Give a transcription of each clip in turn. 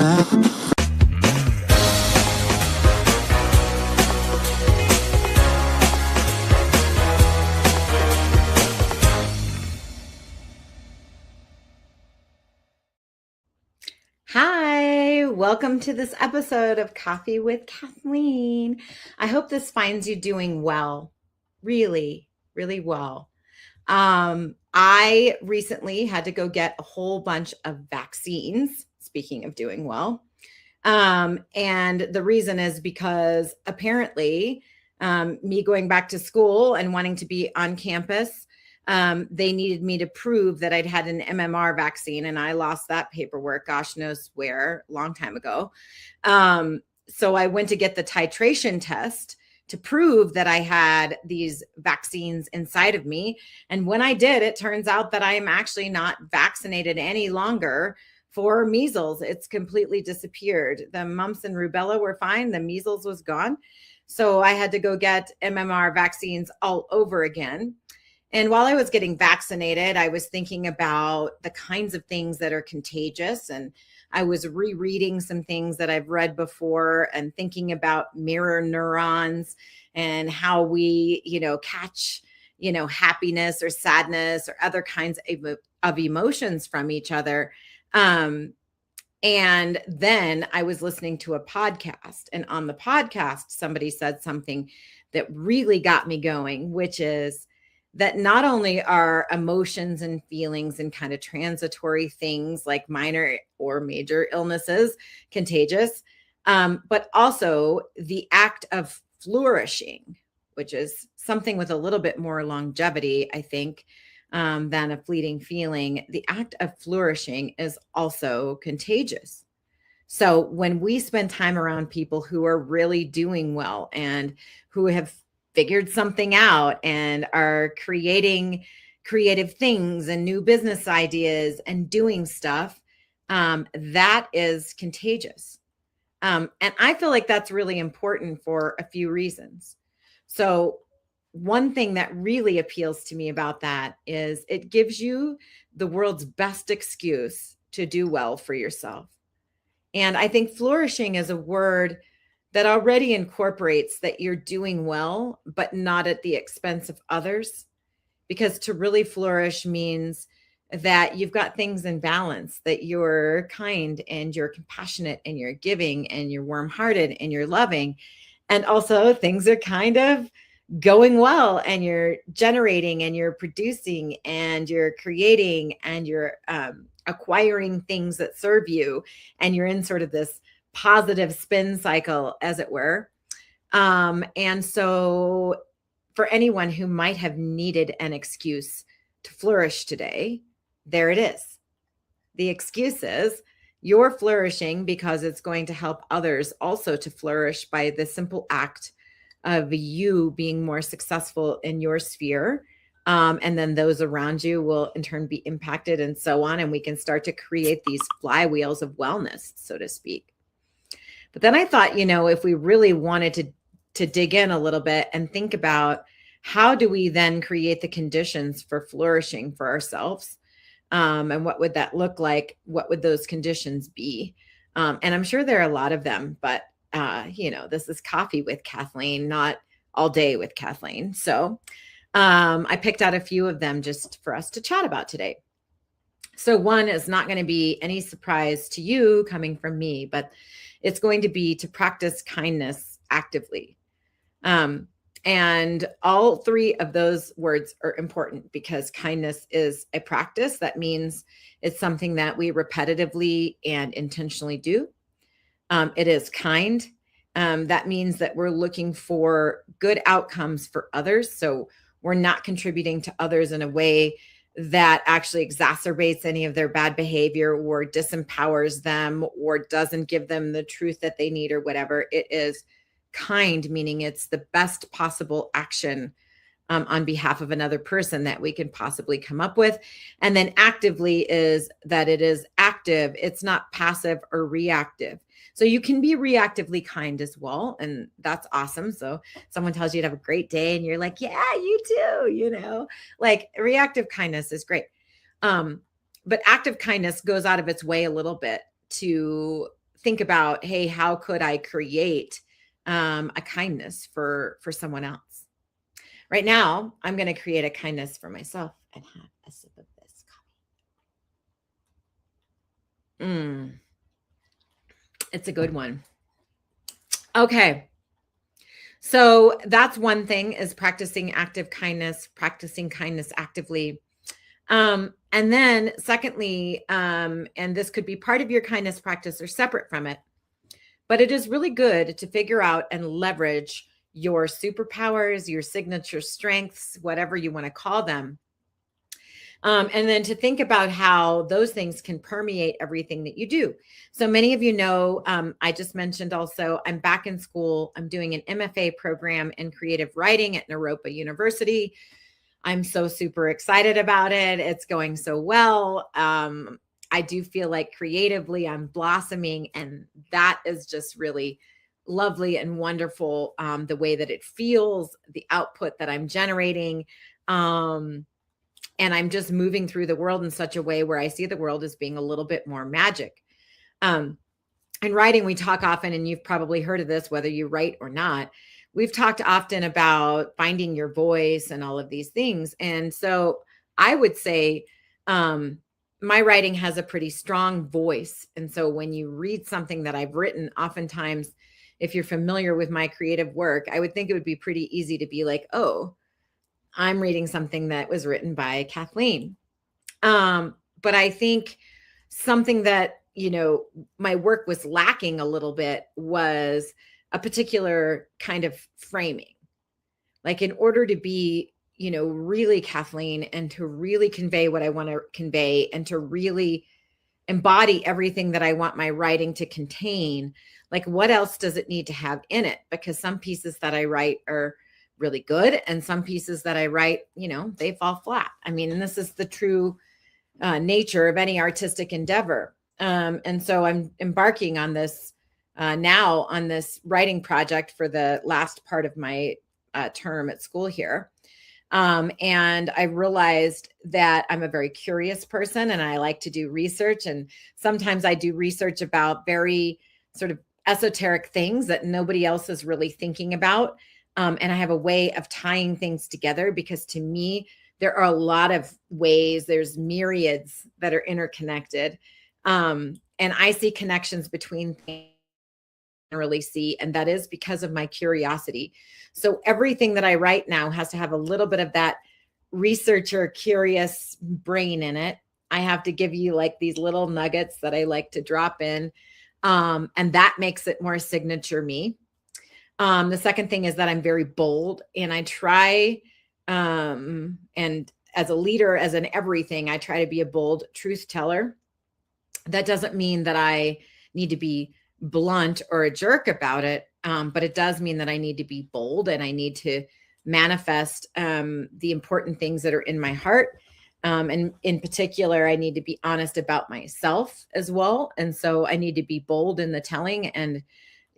Hi, welcome to this episode of Coffee with Kathleen. I hope this finds you doing well, really, really well. I recently had to go get a whole bunch of vaccines, speaking of doing well. And the reason is because apparently, me going back to school and wanting to be on campus, they needed me to prove that I'd had an MMR vaccine, and I lost that paperwork, gosh knows where, a long time ago. So I went to get the titration test to prove that I had these vaccines inside of me. And when I did, it turns out that I am actually not vaccinated any longer for measles. It's completely disappeared. The mumps and rubella were fine. The measles was gone. So I had to go get MMR vaccines all over again. And while I was getting vaccinated, I was thinking about the kinds of things that are contagious. And I was rereading some things that I've read before and thinking about mirror neurons and how we, catch, happiness or sadness or other kinds of emotions from each other. And then I was listening to a podcast, and on the podcast, somebody said something that really got me going, which is that not only are emotions and feelings and kind of transitory things like minor or major illnesses contagious, but also the act of flourishing, which is something with a little bit more longevity, I think, than a fleeting feeling. The act of flourishing is also contagious. So when we spend time around people who are really doing well and who have figured something out and are creating creative things and new business ideas and doing stuff, that is contagious. And I feel like that's really important for a few reasons. So one thing that really appeals to me about that is it gives you the world's best excuse to do well for yourself. And I think flourishing is a word that already incorporates that you're doing well, but not at the expense of others. Because to really flourish means that you've got things in balance, that you're kind and you're compassionate and you're giving and you're warm-hearted and you're loving. And also things are kind of going well and you're generating and you're producing and you're creating and you're acquiring things that serve you. And you're in sort of this positive spin cycle, as it were. And so for anyone who might have needed an excuse to flourish today, there it is. The excuse is you're flourishing because it's going to help others also to flourish by the simple act of you being more successful in your sphere. And then those around you will in turn be impacted and so on. And we can start to create these flywheels of wellness, so to speak. But then I thought, if we really wanted to dig in a little bit and think about how do we then create the conditions for flourishing for ourselves, and what would that look like? What would those conditions be? And I'm sure there are a lot of them, but, this is Coffee with Kathleen, not all day with Kathleen. So I picked out a few of them just for us to chat about today. So one is not going to be any surprise to you coming from me, but it's going to be to practice kindness actively. And all three of those words are important because kindness is a practice. That means it's something that we repetitively and intentionally do. It is kind. That means that we're looking for good outcomes for others. So we're not contributing to others in a way that actually exacerbates any of their bad behavior or disempowers them or doesn't give them the truth that they need or whatever. It is kind, meaning it's the best possible action on behalf of another person that we can possibly come up with. And then actively is that it is active. It's not passive or reactive. So you can be reactively kind as well. And that's awesome. So someone tells you to have a great day and you're like, yeah, you too, like reactive kindness is great. But active kindness goes out of its way a little bit to think about, hey, how could I create a kindness for someone else? Right now, I'm going to create a kindness for myself and have a sip of this coffee. It's a good one. Okay. So that's one thing, is practicing active kindness, practicing kindness actively. And then secondly, and this could be part of your kindness practice or separate from it, but it is really good to figure out and leverage your superpowers, your signature strengths, whatever you want to call them. And then to think about how those things can permeate everything that you do. So many of you know, I just mentioned also, I'm back in school. I'm doing an MFA program in creative writing at Naropa University. I'm so super excited about it. It's going so well. I do feel like creatively I'm blossoming, and that is just really lovely and wonderful. The way that it feels, the output that I'm generating. And I'm just moving through the world in such a way where I see the world as being a little bit more magic. In writing, we talk often, and you've probably heard of this, whether you write or not. We've talked often about finding your voice and all of these things. And so I would say my writing has a pretty strong voice. And so when you read something that I've written, oftentimes, if you're familiar with my creative work, I would think it would be pretty easy to be like, oh, I'm reading something that was written by Kathleen. But I think something that, my work was lacking a little bit was a particular kind of framing. Like, in order to be, really Kathleen, and to really convey what I want to convey, and to really embody everything that I want my writing to contain, like, what else does it need to have in it? Because some pieces that I write are really good, and some pieces that I write, they fall flat. I mean, and this is the true nature of any artistic endeavor. And so I'm embarking on this now on this writing project for the last part of my term at school here. And I realized that I'm a very curious person, and I like to do research. And sometimes I do research about very sort of esoteric things that nobody else is really thinking about. And I have a way of tying things together, because to me, there are a lot of ways, there's myriads that are interconnected. And I see connections between things I really see, and that is because of my curiosity. So everything that I write now has to have a little bit of that researcher, curious brain in it. I have to give you like these little nuggets that I like to drop in. And that makes it more signature me. The second thing is that I'm very bold, and I try, and as a leader, as in everything, I try to be a bold truth teller. That doesn't mean that I need to be blunt or a jerk about it. But it does mean that I need to be bold, and I need to manifest the important things that are in my heart. And in particular, I need to be honest about myself as well. And so I need to be bold in the telling, and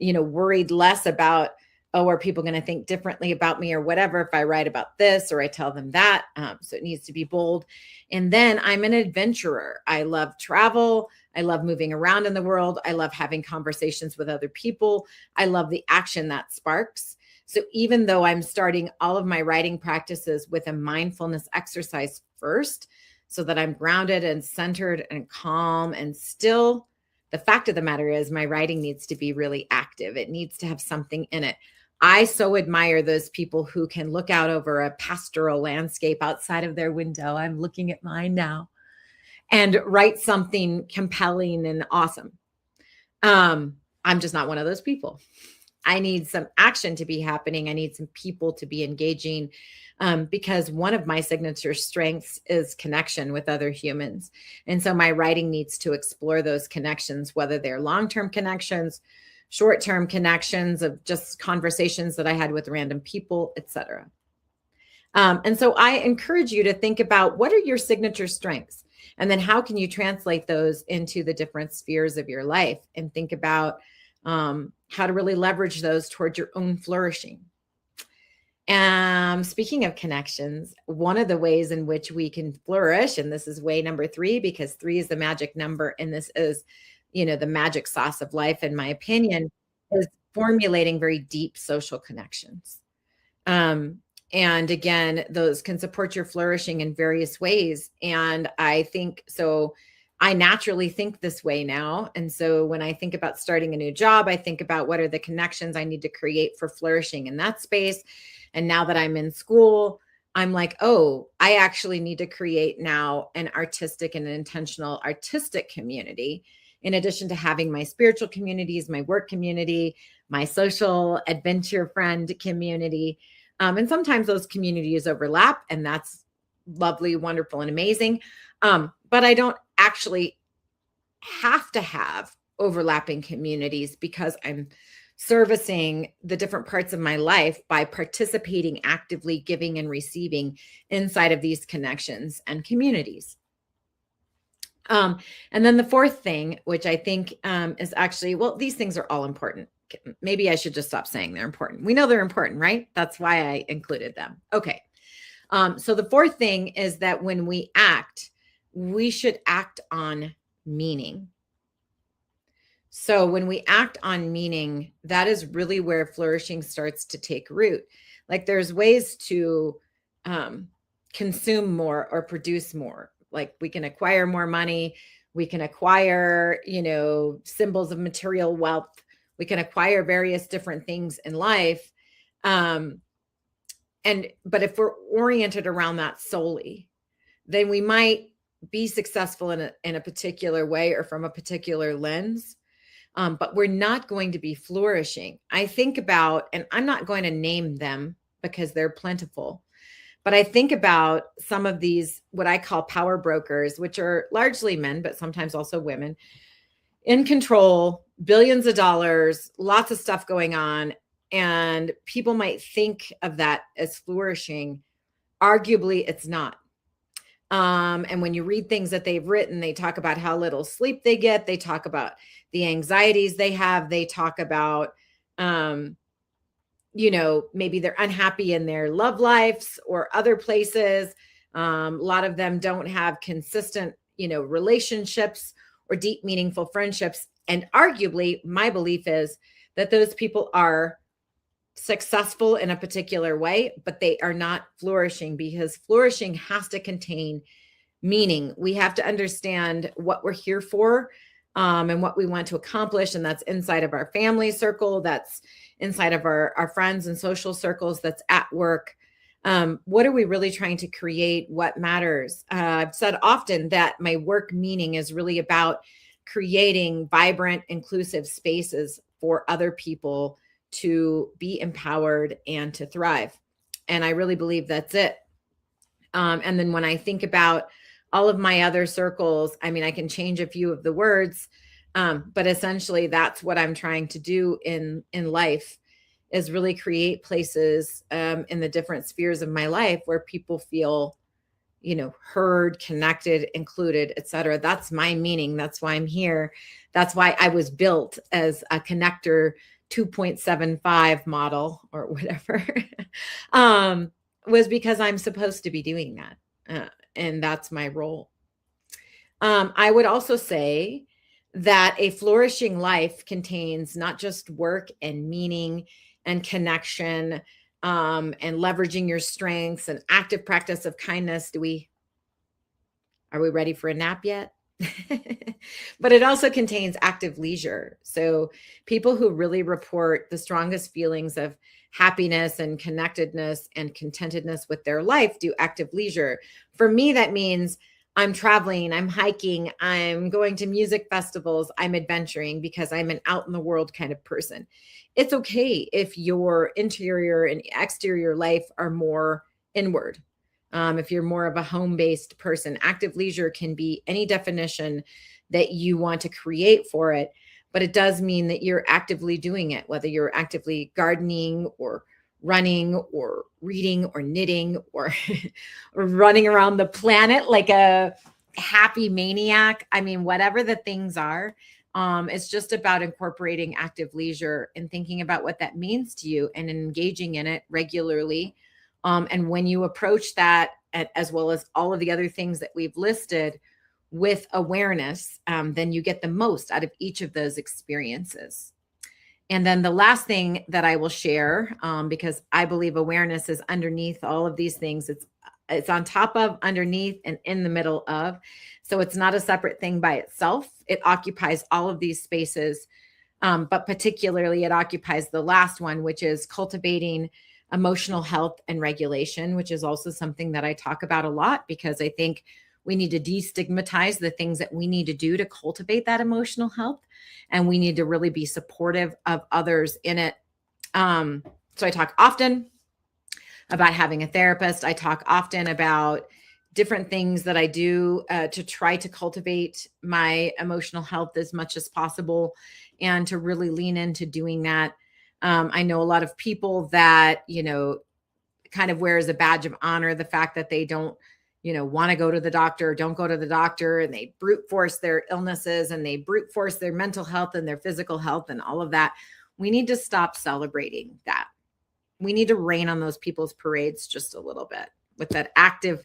worried less about, oh, are people going to think differently about me or whatever if I write about this or I tell them that. So it needs to be bold. And then I'm an adventurer. I love travel. I love moving around in the world. I love having conversations with other people. I love the action that sparks. So even though I'm starting all of my writing practices with a mindfulness exercise first, so that I'm grounded and centered and calm and still, the fact of the matter is my writing needs to be really active. It needs to have something in it. I so admire those people who can look out over a pastoral landscape outside of their window. I'm looking at mine now, and write something compelling and awesome. I'm just not one of those people. I need some action to be happening. I need some people to be engaging, because one of my signature strengths is connection with other humans. And so my writing needs to explore those connections, whether they're long-term connections, short-term connections of just conversations that I had with random people, etc. And so I encourage you to think about, what are your signature strengths? And then how can you translate those into the different spheres of your life, and think about how to really leverage those towards your own flourishing. Speaking of connections, one of the ways in which we can flourish, and this is way number 3, because 3 is the magic number, and this is the magic sauce of life, in my opinion, is formulating very deep social connections. And again, those can support your flourishing in various ways. And I think so. I naturally think this way now. And so when I think about starting a new job, I think about what are the connections I need to create for flourishing in that space. And now that I'm in school, I'm like, oh, I actually need to create now an artistic and an intentional artistic community, in addition to having my spiritual communities, my work community, my social adventure friend community. And sometimes those communities overlap, and that's lovely, wonderful, and amazing. But I don't actually have to have overlapping communities because I'm servicing the different parts of my life by participating actively, giving and receiving inside of these connections and communities. And then the fourth thing, which I think is actually, well, these things are all important. Maybe I should just stop saying they're important. We know they're important, right? That's why I included them. Okay. So the fourth thing is that when we act, we should act on meaning. So when we act on meaning, that is really where flourishing starts to take root. Like there's ways to consume more or produce more. Like we can acquire more money. We can acquire, symbols of material wealth. We can acquire various different things in life. But if we're oriented around that solely, then we might be successful in a particular way or from a particular lens. But we're not going to be flourishing. I think about, and I'm not going to name them because they're plentiful, but I think about some of these, what I call power brokers, which are largely men, but sometimes also women, in control, billions of dollars, lots of stuff going on. And people might think of that as flourishing. Arguably, it's not. And when you read things that they've written, they talk about how little sleep they get. They talk about the anxieties they have. They talk about, maybe they're unhappy in their love lives or other places. A lot of them don't have consistent, relationships or deep, meaningful friendships. And arguably, my belief is that those people are successful in a particular way, but they are not flourishing, because flourishing has to contain meaning. We have to understand what we're here for, and what we want to accomplish. And that's inside of our family circle. That's inside of our friends and social circles. That's at work. What are we really trying to create? What matters? I've said often that my work meaning is really about creating vibrant, inclusive spaces for other people to be empowered and to thrive. And I really believe that's it. And then when I think about all of my other circles, I mean, I can change a few of the words, but essentially that's what I'm trying to do in life, is really create places in the different spheres of my life where people feel, heard, connected, included, etc. That's my meaning. That's why I'm here. That's why I was built as a connector 2.75 model or whatever, was because I'm supposed to be doing that. And that's my role. I would also say that a flourishing life contains not just work and meaning and connection, and leveraging your strengths and active practice of kindness. Are we ready for a nap yet? But it also contains active leisure. So people who really report the strongest feelings of happiness and connectedness and contentedness with their life do active leisure. For me, that means I'm traveling, I'm hiking, I'm going to music festivals, I'm adventuring, because I'm an out in the world kind of person. It's okay if your interior and exterior life are more inward. If you're more of a home-based person, active leisure can be any definition that you want to create for it, but it does mean that you're actively doing it, whether you're actively gardening or running or reading or knitting or, or running around the planet like a happy maniac. I mean, whatever the things are, it's just about incorporating active leisure and thinking about what that means to you and engaging in it regularly. And when you approach that, as well as all of the other things that we've listed, with awareness, then you get the most out of each of those experiences. And then the last thing that I will share, because I believe awareness is underneath all of these things. It's on top of, underneath, and in the middle of. So it's not a separate thing by itself. It occupies all of these spaces, but particularly it occupies the last one, which is cultivating emotional health and regulation, which is also something that I talk about a lot, because I think we need to destigmatize the things that we need to do to cultivate that emotional health. And we need to really be supportive of others in it. So I talk often about having a therapist. I talk often about different things that I do to try to cultivate my emotional health as much as possible, and to really lean into doing that. I know a lot of people that, kind of wear as a badge of honor the fact that they don't, want to go to the doctor, don't go to the doctor, and they brute force their illnesses, and they brute force their mental health and their physical health and all of that. We need to stop celebrating that. We need to rain on those people's parades just a little bit with that active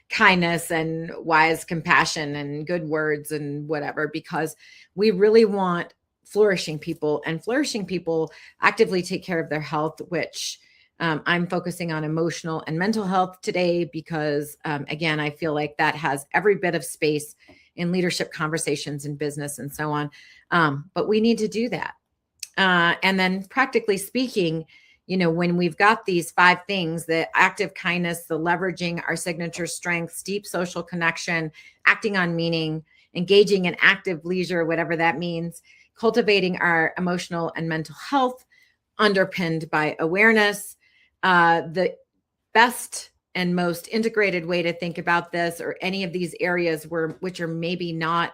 kindness and wise compassion and good words and whatever, because we really want flourishing people, and flourishing people actively take care of their health, which I'm focusing on emotional and mental health today, because again, I feel like that has every bit of space in leadership conversations and business and so on. But we need to do that. And then practically speaking, when we've got these 5 things, the active kindness, the leveraging our signature strengths, deep social connection, acting on meaning, engaging in active leisure, whatever that means, cultivating our emotional and mental health, underpinned by awareness. The best and most integrated way to think about this, or any of these areas which are maybe not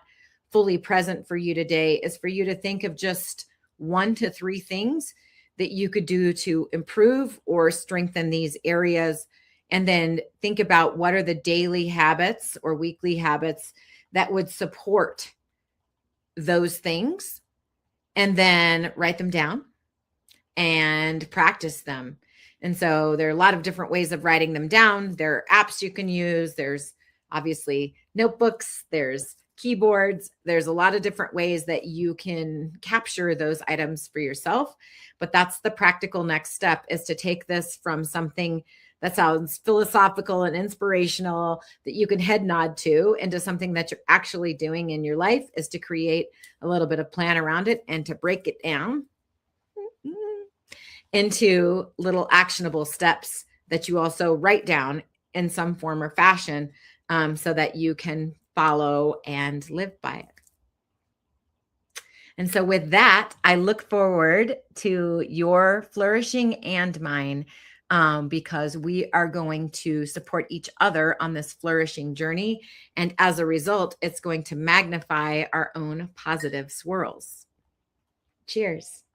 fully present for you today, is for you to think of just 1 to 3 things that you could do to improve or strengthen these areas. And then think about what are the daily habits or weekly habits that would support those things, and then write them down and practice them. And so there are a lot of different ways of writing them down. There are apps you can use. There's obviously notebooks, there's keyboards. There's a lot of different ways that you can capture those items for yourself. But that's the practical next step, is to take this from something that sounds philosophical and inspirational that you can head nod to, into something that you're actually doing in your life, is to create a little bit of plan around it and to break it down into little actionable steps that you also write down in some form or fashion, so that you can follow and live by it. And so with that, I look forward to your flourishing and mine, because we are going to support each other on this flourishing journey. And as a result, it's going to magnify our own positive swirls. Cheers.